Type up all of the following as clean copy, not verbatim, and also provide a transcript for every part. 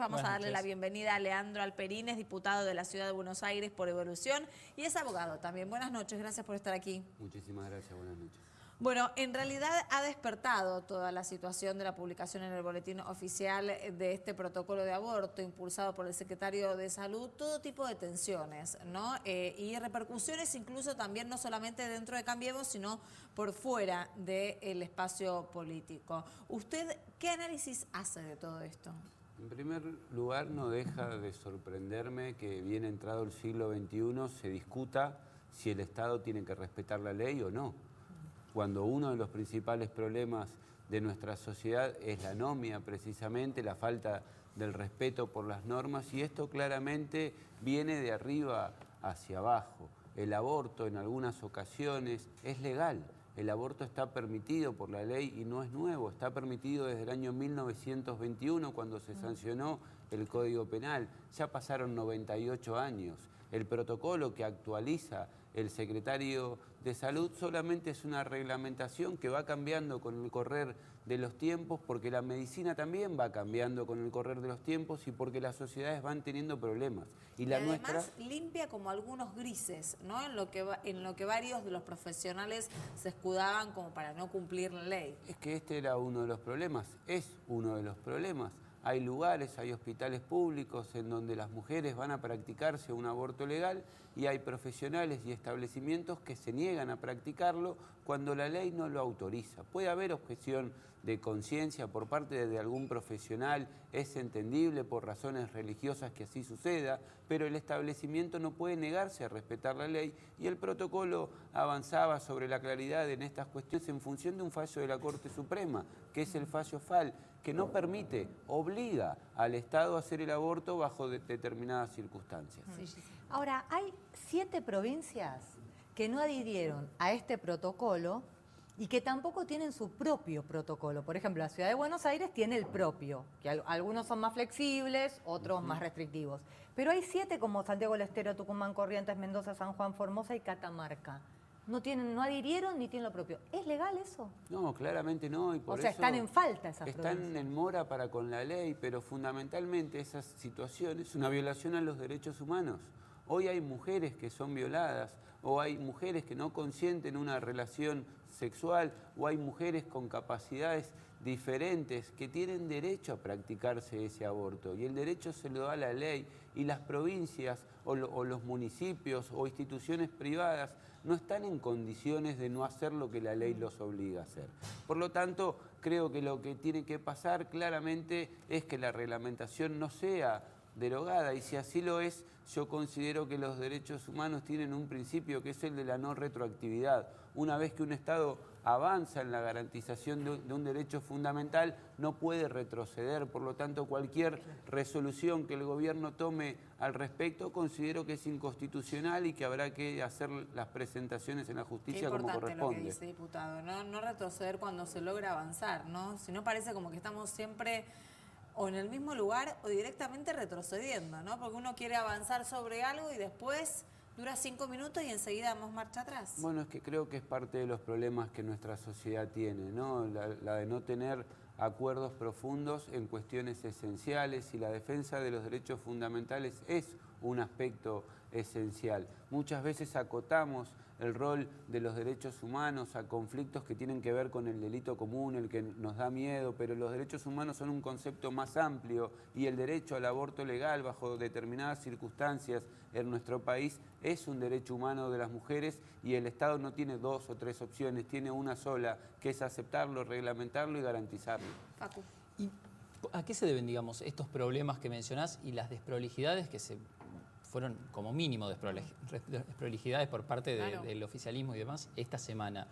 Vamos Buenas a darle noches. la bienvenida a Leandro Alperines, diputado de la Ciudad de Buenos Aires por Evolución y es abogado también. Buenas noches, gracias por estar aquí. Muchísimas gracias, buenas noches. Bueno, en realidad ha despertado toda la situación de la publicación en el boletín oficial de este protocolo de aborto impulsado por el secretario de Salud, todo tipo de tensiones, ¿no? Y repercusiones incluso también no solamente dentro de Cambiemos, sino por fuera del espacio político. ¿Usted qué análisis hace de todo esto? En primer lugar, no deja de sorprenderme que bien entrado el siglo XXI se discuta si el Estado tiene que respetar la ley o no, cuando uno de los principales problemas de nuestra sociedad es la anomia, precisamente, la falta del respeto por las normas, y esto claramente viene de arriba hacia abajo. El aborto en algunas ocasiones es legal. El aborto está permitido por la ley y no es nuevo, está permitido desde el año 1921 cuando se sancionó el Código Penal. Ya pasaron 98 años. El protocolo que actualiza el secretario de Salud solamente es una reglamentación que va cambiando con el correr de los tiempos, porque la medicina también va cambiando con el correr de los tiempos y porque las sociedades van teniendo problemas. Y además limpia como algunos grises, ¿no? En lo que varios de los profesionales se escudaban como para no cumplir la ley. Es que este era uno de los problemas, es uno de los problemas. Hay lugares, hay hospitales públicos en donde las mujeres van a practicarse un aborto legal y hay profesionales y establecimientos que se niegan a practicarlo cuando la ley no lo autoriza. Puede haber objeción de conciencia por parte de algún profesional, es entendible por razones religiosas que así suceda, pero el establecimiento no puede negarse a respetar la ley y el protocolo avanzaba sobre la claridad en estas cuestiones en función de un fallo de la Corte Suprema, que es el fallo FAL, que no permite, obliga al Estado a hacer el aborto bajo determinadas circunstancias. Sí. Ahora, hay 7 provincias que no adhirieron a este protocolo y que tampoco tienen su propio protocolo. Por ejemplo, la Ciudad de Buenos Aires tiene el propio, que algunos son más flexibles, otros más restrictivos. Pero hay 7 como Santiago del Estero, Tucumán, Corrientes, Mendoza, San Juan, Formosa y Catamarca. No adhirieron ni tienen lo propio. ¿Es legal eso? No, claramente no. Y por o sea, eso están en falta esas están provincias. en mora para con la ley, pero fundamentalmente esa situación es una violación a los derechos humanos. Hoy hay mujeres que son violadas, o hay mujeres que no consienten una relación sexual, o hay mujeres con capacidades diferentes que tienen derecho a practicarse ese aborto. Y el derecho se lo da la ley, y las provincias o los municipios o instituciones privadas no están en condiciones de no hacer lo que la ley los obliga a hacer. Por lo tanto, creo que lo que tiene que pasar claramente es que la reglamentación no sea derogada, y si así lo es, yo considero que los derechos humanos tienen un principio que es el de la no retroactividad. Una vez que un Estado avanza en la garantización de un derecho fundamental, no puede retroceder. Por lo tanto, cualquier resolución que el gobierno tome al respecto considero que es inconstitucional y que habrá que hacer las presentaciones en la justicia como corresponde. Qué importante lo que dice, diputado, no retroceder cuando se logra avanzar, ¿no? Si no, parece como que estamos siempre o en el mismo lugar o directamente retrocediendo, ¿no? Porque uno quiere avanzar sobre algo y después dura 5 minutos y enseguida damos marcha atrás. Bueno, es que creo que es parte de los problemas que nuestra sociedad tiene, ¿no? La de no tener acuerdos profundos en cuestiones esenciales, y la defensa de los derechos fundamentales es un aspecto esencial. Muchas veces acotamos el rol de los derechos humanos a conflictos que tienen que ver con el delito común, el que nos da miedo, pero los derechos humanos son un concepto más amplio, y el derecho al aborto legal bajo determinadas circunstancias en nuestro país es un derecho humano de las mujeres, y el Estado no tiene 2 o 3 opciones, tiene una sola, que es aceptarlo, reglamentarlo y garantizarlo. Facu. ¿Y a qué se deben, digamos, estos problemas que mencionás y las desprolijidades que se fueron como mínimo desprolijidades por parte del oficialismo y demás esta semana?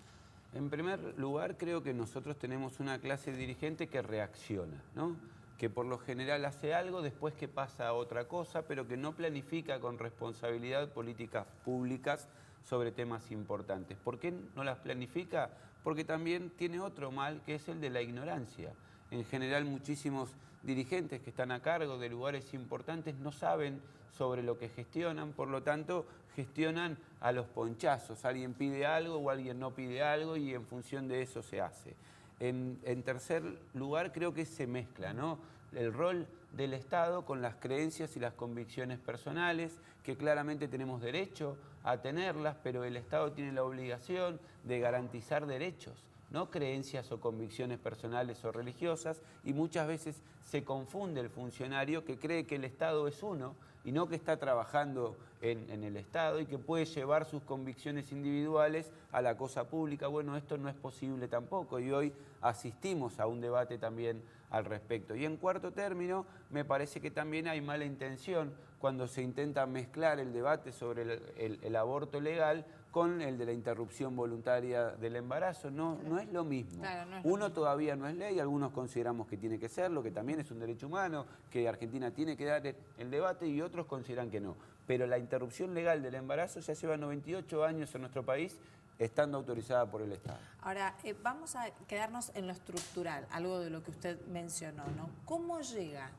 En primer lugar, creo que nosotros tenemos una clase dirigente que reacciona, ¿no? Que por lo general hace algo, después que pasa a otra cosa, pero que no planifica con responsabilidad políticas públicas sobre temas importantes. ¿Por qué no las planifica? Porque también tiene otro mal, que es el de la ignorancia. En general, muchísimos dirigentes que están a cargo de lugares importantes no saben sobre lo que gestionan, por lo tanto, gestionan a los ponchazos. Alguien pide algo o alguien no pide algo y en función de eso se hace. En tercer lugar, creo que se mezcla, ¿no? El rol del Estado con las creencias y las convicciones personales, que claramente tenemos derecho a tenerlas, pero el Estado tiene la obligación de garantizar derechos, no creencias o convicciones personales o religiosas, y muchas veces se confunde el funcionario que cree que el Estado es uno y no que está trabajando en el Estado y que puede llevar sus convicciones individuales a la cosa pública. Bueno, esto no es posible tampoco y hoy asistimos a un debate también al respecto. Y en cuarto término, me parece que también hay mala intención cuando se intenta mezclar el debate sobre el aborto legal con el de la interrupción voluntaria del embarazo. No es lo mismo. Claro, no es Uno todavía no es ley, algunos consideramos que tiene que serlo, que también es un derecho humano, que Argentina tiene que dar el debate y otros consideran que no. Pero la interrupción legal del embarazo ya lleva 98 años en nuestro país estando autorizada por el Estado. Ahora, vamos a quedarnos en lo estructural, algo de lo que usted mencionó, ¿no? ¿Cómo llega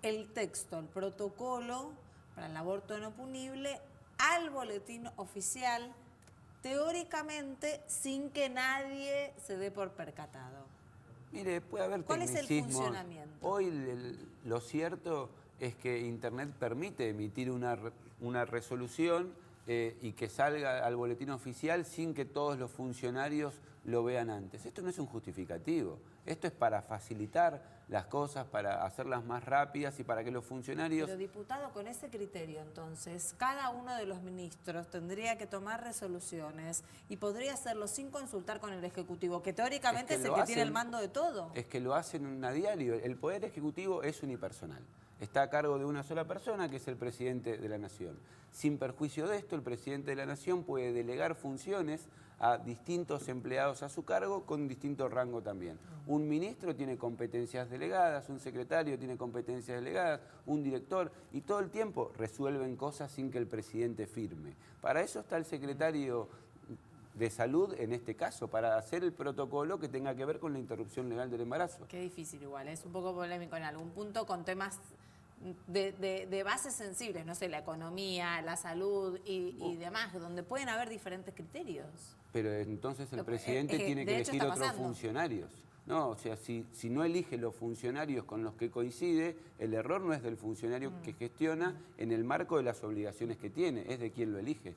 el texto, el protocolo para el aborto no punible al boletín oficial, teóricamente, sin que nadie se dé por percatado? Mire, puede haber ¿Cuál es el tecnicismos. funcionamiento? Hoy lo cierto es que Internet permite emitir una resolución y que salga al boletín oficial sin que todos los funcionarios lo vean antes. Esto no es un justificativo, esto es para facilitar las cosas, para hacerlas más rápidas y para que los funcionarios... Pero diputado, con ese criterio, entonces, cada uno de los ministros tendría que tomar resoluciones y podría hacerlo sin consultar con el Ejecutivo, que teóricamente es el que tiene el mando de todo. Es que lo hacen a diario. El Poder Ejecutivo es unipersonal. Está a cargo de una sola persona, que es el presidente de la Nación. Sin perjuicio de esto, el presidente de la Nación puede delegar funciones a distintos empleados a su cargo con distinto rango también. Un ministro tiene competencias delegadas, un secretario tiene competencias delegadas, un director, y todo el tiempo resuelven cosas sin que el presidente firme. Para eso está el secretario de Salud, en este caso, para hacer el protocolo que tenga que ver con la interrupción legal del embarazo. Qué difícil igual, es un poco polémico en algún punto con temas de bases sensibles, no sé, la economía, la salud y demás, donde pueden haber diferentes criterios. Pero entonces el presidente tiene que elegir otros funcionarios. No, o sea, si no elige los funcionarios con los que coincide, el error no es del funcionario que gestiona en el marco de las obligaciones que tiene, es de quien lo elige.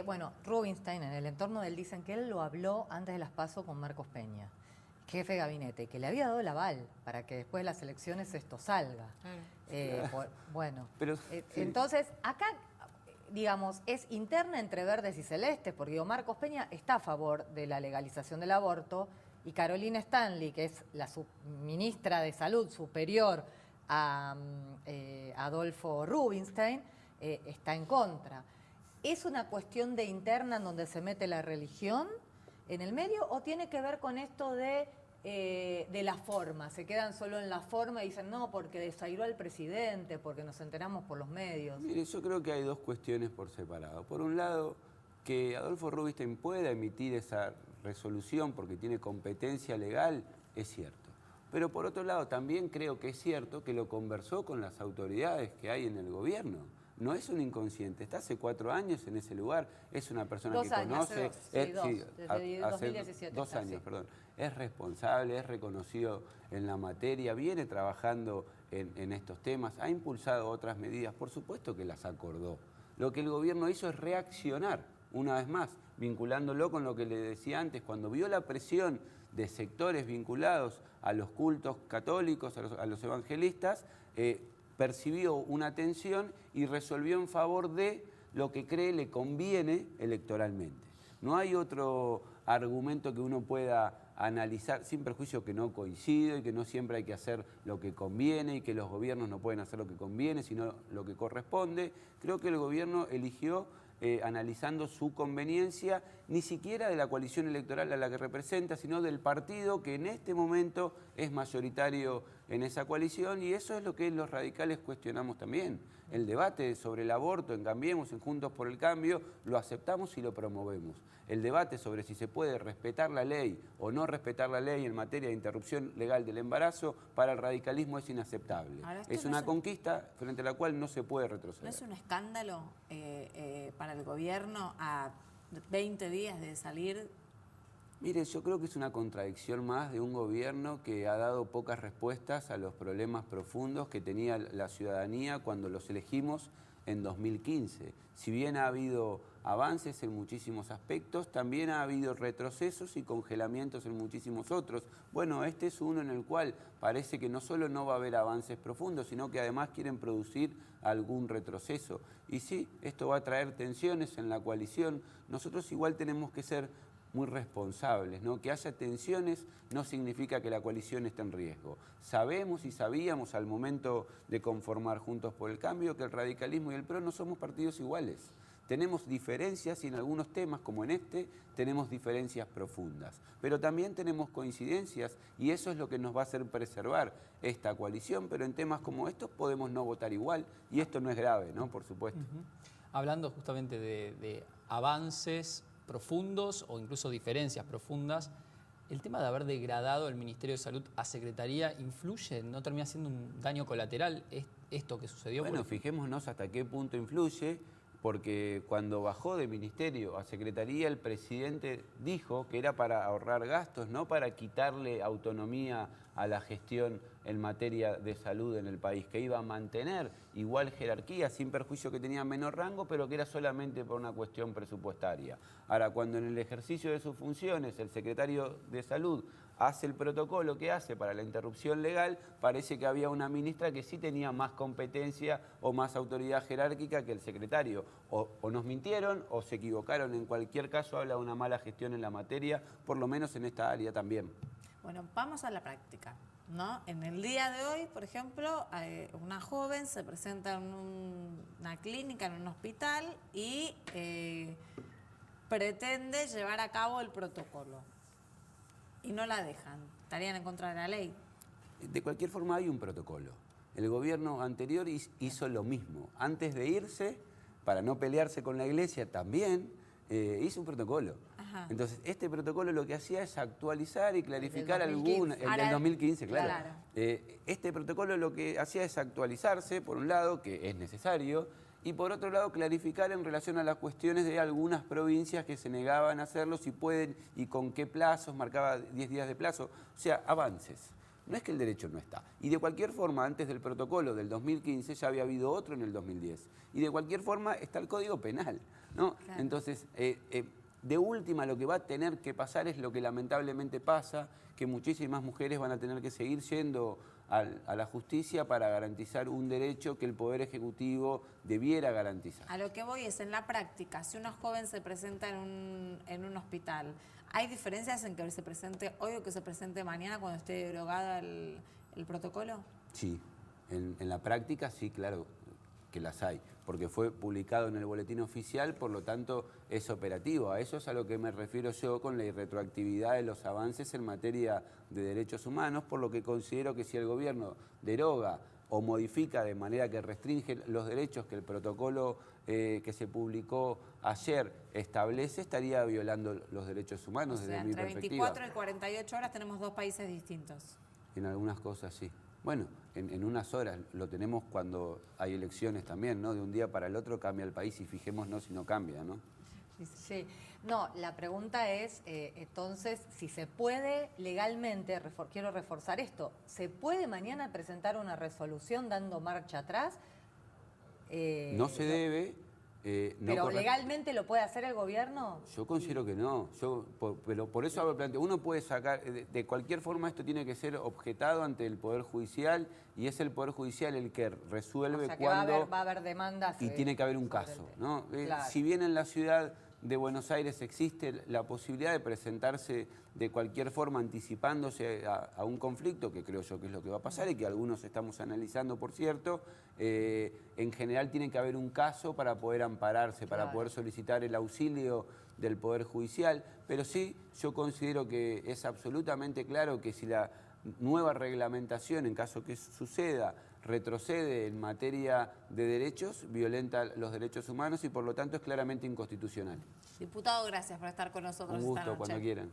Bueno, Rubinstein, en el entorno del dicen que él lo habló antes de las PASO con Marcos Peña, jefe de gabinete, que le había dado el aval para que después de las elecciones esto salga. Bueno, pero, entonces acá, digamos, es interna entre verdes y celestes, porque digo, Marcos Peña está a favor de la legalización del aborto y Carolina Stanley, que es la subministra de Salud superior a Adolfo Rubinstein, está en contra. ¿Es una cuestión de interna en donde se mete la religión en el medio o tiene que ver con esto de la forma? ¿Se quedan solo en la forma y dicen no, porque desairó al presidente, porque nos enteramos por los medios? Mire, yo creo que hay dos cuestiones por separado. Por un lado, que Adolfo Rubinstein pueda emitir esa resolución porque tiene competencia legal, es cierto. Pero por otro lado, también creo que es cierto que lo conversó con las autoridades que hay en el gobierno. No es un inconsciente, está hace 4 años en ese lugar, es una persona que conoce... Desde 2017. 2 años, perdón. Es responsable, es reconocido en la materia, viene trabajando en estos temas, ha impulsado otras medidas, por supuesto que las acordó. Lo que el gobierno hizo es reaccionar, una vez más, vinculándolo con lo que le decía antes, cuando vio la presión de sectores vinculados a los cultos católicos, a los evangelistas, percibió una tensión y resolvió en favor de lo que cree le conviene electoralmente. No hay otro argumento que uno pueda analizar, sin perjuicio que no coincide y que no siempre hay que hacer lo que conviene y que los gobiernos no pueden hacer lo que conviene, sino lo que corresponde. Creo que el gobierno eligió, analizando su conveniencia, ni siquiera de la coalición electoral a la que representa, sino del partido que en este momento es mayoritario en esa coalición, y eso es lo que los radicales cuestionamos también. El debate sobre el aborto en Cambiemos, en Juntos por el Cambio, lo aceptamos y lo promovemos. El debate sobre si se puede respetar la ley o no respetar la ley en materia de interrupción legal del embarazo, para el radicalismo es inaceptable. Es una conquista frente a la cual no se puede retroceder. ¿No es un escándalo para el gobierno a 20 días de salir Mire, yo creo que es una contradicción más de un gobierno que ha dado pocas respuestas a los problemas profundos que tenía la ciudadanía cuando los elegimos en 2015. Si bien ha habido avances en muchísimos aspectos, también ha habido retrocesos y congelamientos en muchísimos otros. Bueno, este es uno en el cual parece que no solo no va a haber avances profundos, sino que además quieren producir algún retroceso. Y sí, esto va a traer tensiones en la coalición. Nosotros igual tenemos que ser muy responsables, ¿no? Que haya tensiones no significa que la coalición esté en riesgo. Sabemos y sabíamos al momento de conformar Juntos por el Cambio que el radicalismo y el PRO no somos partidos iguales. Tenemos diferencias y en algunos temas, como en este, tenemos diferencias profundas. Pero también tenemos coincidencias y eso es lo que nos va a hacer preservar esta coalición, pero en temas como estos podemos no votar igual y esto no es grave, ¿no? Por supuesto. Hablando justamente de avances profundos o incluso diferencias profundas, ¿el tema de haber degradado el Ministerio de Salud a Secretaría influye? ¿No termina siendo un daño colateral esto que sucedió? Bueno, fijémonos hasta qué punto influye, porque cuando bajó de Ministerio a Secretaría, el presidente dijo que era para ahorrar gastos, no para quitarle autonomía a la gestión en materia de salud en el país, que iba a mantener igual jerarquía, sin perjuicio que tenía menor rango, pero que era solamente por una cuestión presupuestaria. Ahora, cuando en el ejercicio de sus funciones el secretario de Salud hace el protocolo que hace para la interrupción legal, parece que había una ministra que sí tenía más competencia o más autoridad jerárquica que el secretario. O nos mintieron o se equivocaron. En cualquier caso, habla de una mala gestión en la materia, por lo menos en esta área también. Bueno, vamos a la práctica, ¿no? En el día de hoy, por ejemplo, una joven se presenta en una clínica, en un hospital y pretende llevar a cabo el protocolo. Y no la dejan. ¿Estarían en contra de la ley? De cualquier forma hay un protocolo. El gobierno anterior hizo lo mismo. Antes de irse, para no pelearse con la iglesia, también hizo un protocolo. Ajá. Entonces, este protocolo lo que hacía es actualizar y clarificar algunas... El del 2015, claro. Este protocolo lo que hacía es actualizarse, por un lado, que es necesario, y por otro lado clarificar en relación a las cuestiones de algunas provincias que se negaban a hacerlo, si pueden y con qué plazos, marcaba 10 días de plazo, o sea, avances. No es que el derecho no está. Y de cualquier forma, antes del protocolo del 2015 ya había habido otro en el 2010. Y de cualquier forma está el Código Penal, ¿no? Claro. Entonces, de última lo que va a tener que pasar es lo que lamentablemente pasa, que muchísimas mujeres van a tener que seguir yendo a la justicia para garantizar un derecho que el Poder Ejecutivo debiera garantizar. A lo que voy es, en la práctica, si una joven se presenta en un hospital, ¿hay diferencias en que se presente hoy o que se presente mañana cuando esté derogada el protocolo? Sí, en la práctica sí, claro que las hay, porque fue publicado en el boletín oficial, por lo tanto es operativo. A eso es a lo que me refiero yo con la irretroactividad de los avances en materia de derechos humanos, por lo que considero que si el gobierno deroga o modifica de manera que restringe los derechos que el protocolo que se publicó ayer establece, estaría violando los derechos humanos, o sea, desde mi perspectiva. Entre 24 y 48 horas tenemos dos países distintos. En algunas cosas sí. Bueno, en unas horas lo tenemos cuando hay elecciones también, ¿no? De un día para el otro cambia el país y fijémonos si no cambia, ¿no? Sí. No, la pregunta es, entonces, si se puede legalmente, quiero reforzar esto, ¿se puede mañana presentar una resolución dando marcha atrás? No se debe. ¿Pero legalmente lo puede hacer el gobierno? Yo considero que no. Pero por eso hablo planteo. Uno puede sacar, de cualquier forma esto tiene que ser objetado ante el Poder Judicial y es el Poder Judicial el que resuelve, o sea, que cuando va a haber demandas. Y tiene que haber un caso, ¿no? Claro. Si bien en la ciudad de Buenos Aires existe la posibilidad de presentarse de cualquier forma anticipándose a un conflicto, que creo yo que es lo que va a pasar y que algunos estamos analizando, por cierto, en general tiene que haber un caso para poder ampararse, para poder solicitar el auxilio del Poder Judicial, pero sí, yo considero que es absolutamente claro que si la nueva reglamentación, en caso que suceda, retrocede en materia de derechos, violenta los derechos humanos y por lo tanto es claramente inconstitucional. Diputado, gracias por estar con nosotros esta noche. Un gusto, cuando quieran.